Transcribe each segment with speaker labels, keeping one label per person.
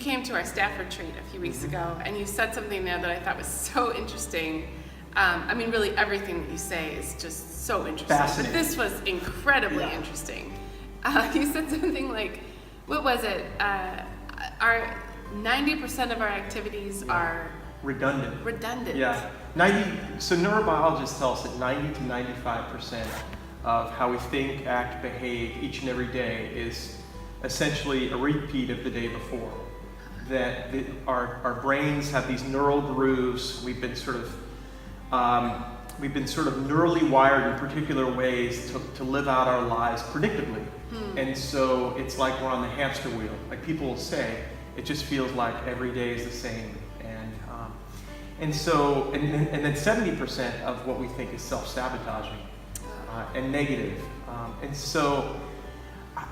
Speaker 1: came to our staff retreat a few weeks ago, and you said something there that I thought was so interesting. I mean, really everything that you say is just so interesting.
Speaker 2: Fascinating.
Speaker 1: But this was incredibly interesting. You said something like, what was it? Our 90% of our activities are redundant.
Speaker 2: Yeah. So neurobiologists tell us that 90 to 95% of how we think, act, behave each and every day is essentially a repeat of the day before. That our brains have these neural grooves. We've been sort of neurally wired in particular ways to live out our lives predictably. And so it's like we're on the hamster wheel. Like people will say, it just feels like every day is the same. And then 70% of what we think is self-sabotaging and negative. And so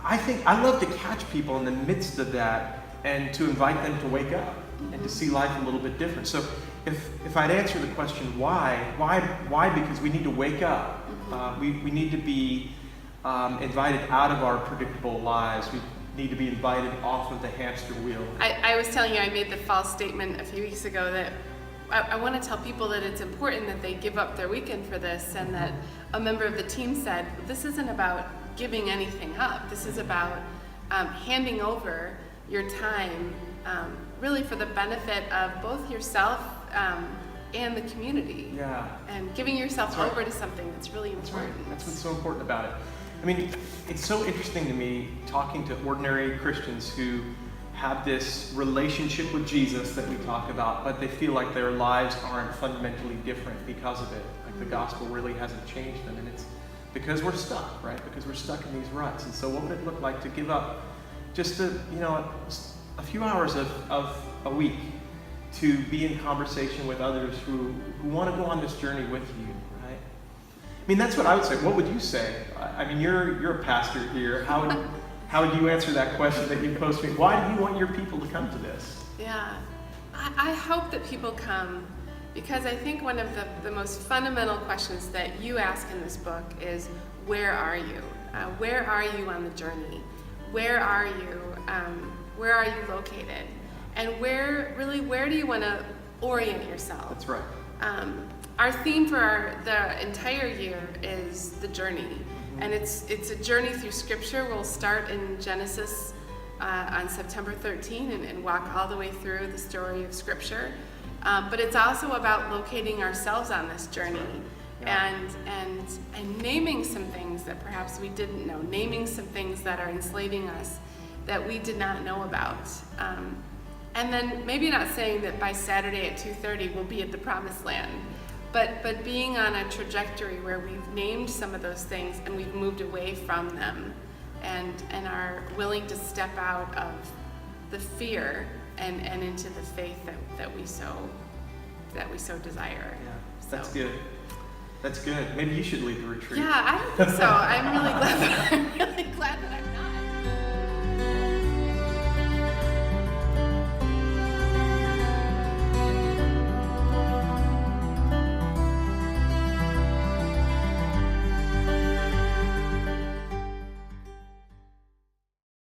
Speaker 2: I think I love to catch people in the midst of that and to invite them to wake up and to see life a little bit different. So if I'd answer the question why? Because we need to wake up. We need to be invited out of our predictable lives. We need to be invited off of the hamster wheel.
Speaker 1: I was telling you, I made the false statement a few weeks ago that I want to tell people that it's important that they give up their weekend for this, and that a member of the team said, this isn't about giving anything up. This is about handing over your time really for the benefit of both yourself and the community.
Speaker 2: Yeah.
Speaker 1: And giving yourself over to something that's really important.
Speaker 2: That's what's so important about it. I mean, it's so interesting to me talking to ordinary Christians who have this relationship with Jesus that we talk about, but they feel like their lives aren't fundamentally different because of it. Like the gospel really hasn't changed them, and it's because we're stuck, right? Because we're stuck in these ruts. And so what would it look like to give up just a few hours of a week to be in conversation with others who want to go on this journey with you, right? I mean, that's what I would say. What would you say? I mean, you're a pastor here. How would you answer that question that you posed to me? Why do you want your people to come to this?
Speaker 1: Yeah, I hope that people come because I think one of the most fundamental questions that you ask in this book is, where are you? Where are you on the journey? Where are you? Where are you located? And where do you want to orient yourself?
Speaker 2: That's right.
Speaker 1: Our theme for the entire year is the journey. And it's a journey through Scripture. We'll start in Genesis on September 13 and walk all the way through the story of Scripture. But it's also about locating ourselves on this journey and naming some things that perhaps we didn't know, naming some things that are enslaving us that we did not know about. And then maybe not saying that by Saturday at 2:30 we'll be at the promised land. But being on a trajectory where we've named some of those things and we've moved away from them and are willing to step out of the fear and into the faith that we so desire.
Speaker 2: Yeah, that's good. That's good. Maybe you should lead the retreat.
Speaker 1: Yeah, I don't think so. I'm really glad that I'm not.